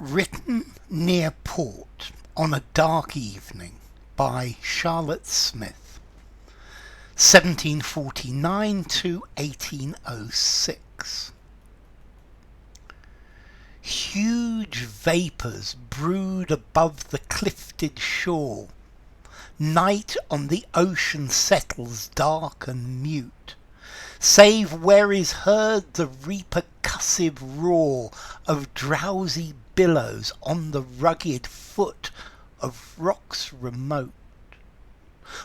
Written near port on a dark evening by Charlotte Smith, 1749 to 1806. Huge vapours brood above the clifted shore. Night on the ocean settles dark and mute, save where is heard the repercussive roar of drowsy billows on the rugged foot of rocks remote,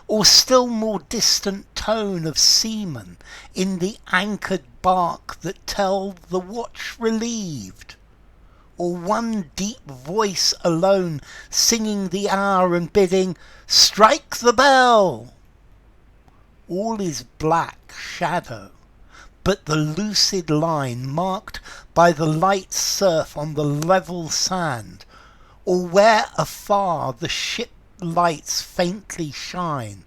or still more distant tone of seamen in the anchored bark that tell the watch relieved, or one deep voice alone singing the hour and bidding, "Strike the bell!" All is black shadow, but the lucid line marked by the light surf on the level sand, or where afar the ship lights faintly shine,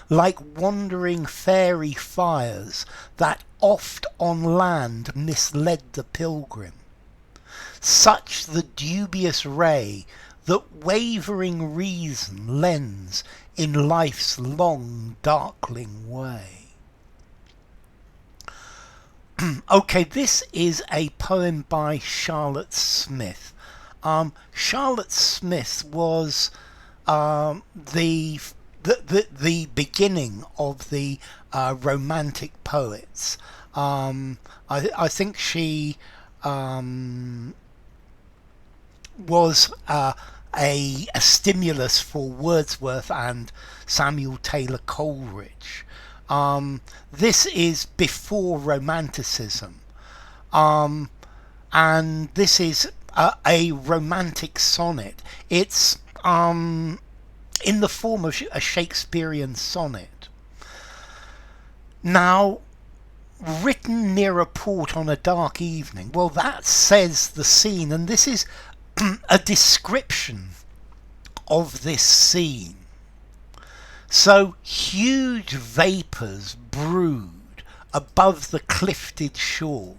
like wandering fairy fires that oft on land misled the pilgrim. Such the dubious ray that wavering reason lends in life's long darkling way. Okay, this is a poem by Charlotte Smith. Charlotte Smith was the beginning of the Romantic poets. I think she was a stimulus for Wordsworth and Samuel Taylor Coleridge. This is before Romanticism, and this is a romantic sonnet. It's in the form of a Shakespearean sonnet. Now, written near a port on a dark evening, well, that says the scene, and this is a description of this scene. So huge vapours brood above the clifted shore.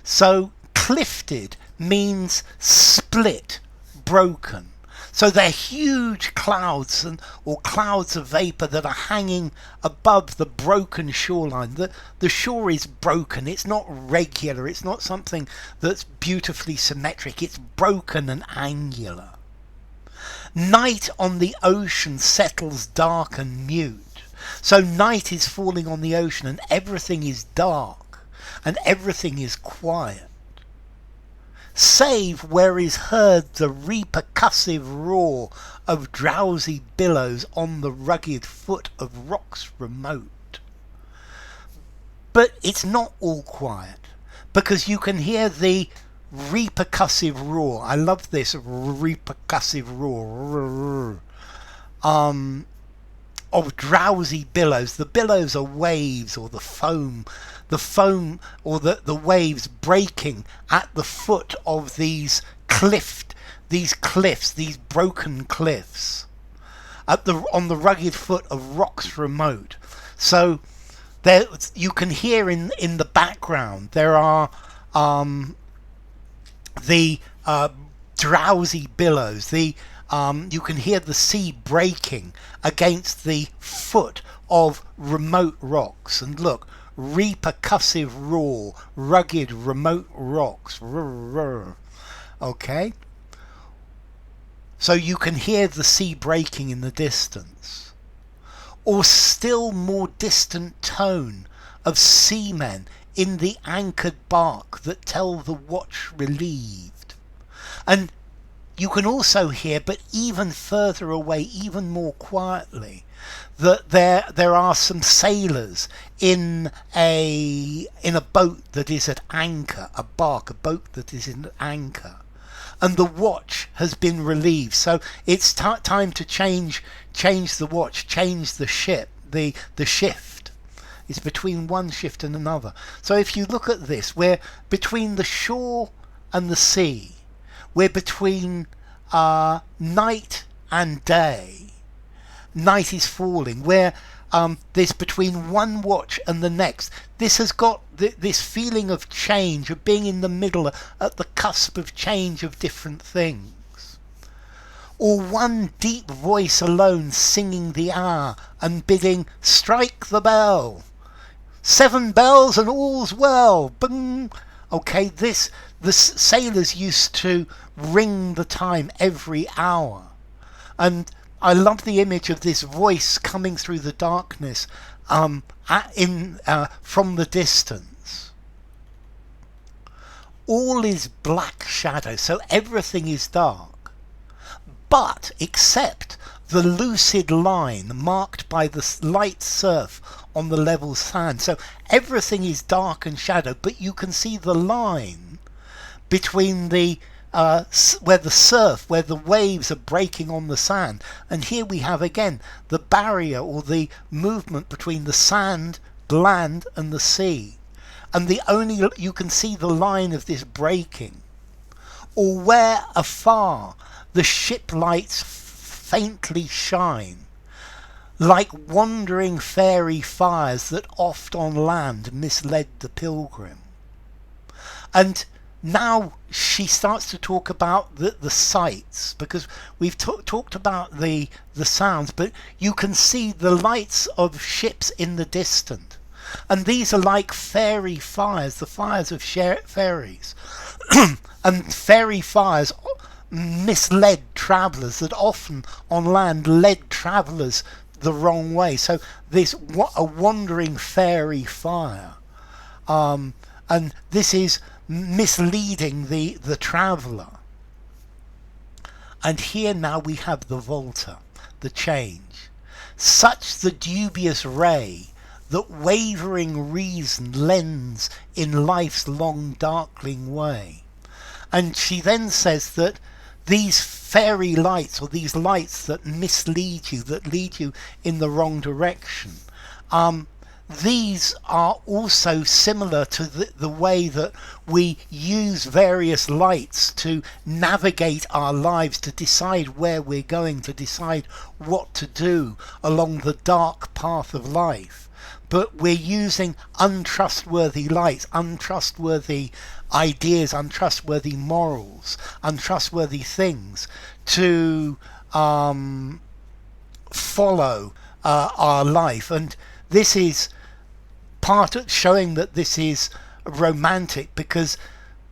So clifted means split, broken. So they're huge clouds or clouds of vapour that are hanging above the broken shoreline. The shore is broken, it's not regular, it's not something that's beautifully symmetric, it's broken and angular. Night on the ocean settles dark and mute. So night is falling on the ocean and everything is dark and everything is quiet, save where is heard the repercussive roar of drowsy billows on the rugged foot of rocks remote. But it's not all quiet, because you can hear the repercussive roar. I love this repercussive roar of drowsy billows. The billows are waves, or the foam or the waves breaking at the foot of these cliffs, these broken cliffs on the rugged foot of rocks remote. So there you can hear in the background there are the drowsy billows. You can hear the sea breaking against the foot of remote rocks. And look, repercussive roar, rugged remote rocks. Okay? So you can hear the sea breaking in the distance. Or still more distant tone of seamen in the anchored bark that tell the watch relieved. And you can also hear, but even further away, even more quietly, that there are some sailors in a boat that is at anchor, a boat that is in anchor, and the watch has been relieved. So it's time to change the watch, change the ship, the shift. It's between one shift and another. So if you look at this, we're between the shore and the sea. We're between night and day. Night is falling. We're this between one watch and the next. This has got this feeling of change, of being in the middle, at the cusp of change of different things. Or one deep voice alone singing the hour and bidding, strike the bell. 7 bells and all's well. Bing. Okay, the sailors used to ring the time every hour. And I love the image of this voice coming through the darkness from the distance. All is black shadow, so everything is dark. But except the lucid line marked by the light surf on the level sand. So everything is dark and shadow, but you can see the line between the where the waves are breaking on the sand. And here we have again the barrier, or the movement between the sand, land and the sea. And you can see the line of this breaking. Or where afar the ship lights faintly shine, like wandering fairy fires that oft on land misled the pilgrim. And now she starts to talk about the sights, because we've talked about the sounds, but you can see the lights of ships in the distance. And these are like fairy fires, the fires of fairies. And fairy fires misled travellers, that often on land led travellers the wrong way. So this a wandering fairy fire, and this is misleading the traveller. And here now we have the volta, the change. Such the dubious ray that wavering reason lends in life's long darkling way. And she then says that these fairy lights, or these lights that mislead you, that lead you in the wrong direction, these are also similar to the way that we use various lights to navigate our lives, to decide where we're going, to decide what to do along the dark path of life. But we're using untrustworthy lights, untrustworthy ideas, untrustworthy morals, untrustworthy things to follow our life. And this is part of showing that this is romantic, because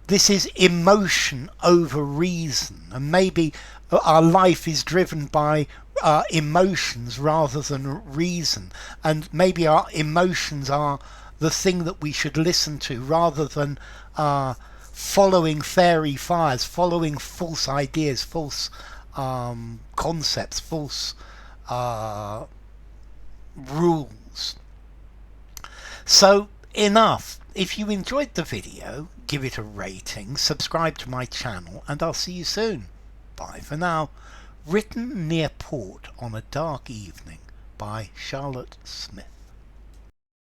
this is emotion over reason, and maybe our life is driven by emotions rather than reason, and maybe our emotions are the thing that we should listen to, rather than following fairy fires, following false ideas, false concepts, false rules. So enough. If you enjoyed the video, give it a rating, subscribe to my channel, and I'll see you soon. Bye for now. Written near port on a dark evening by Charlotte Smith.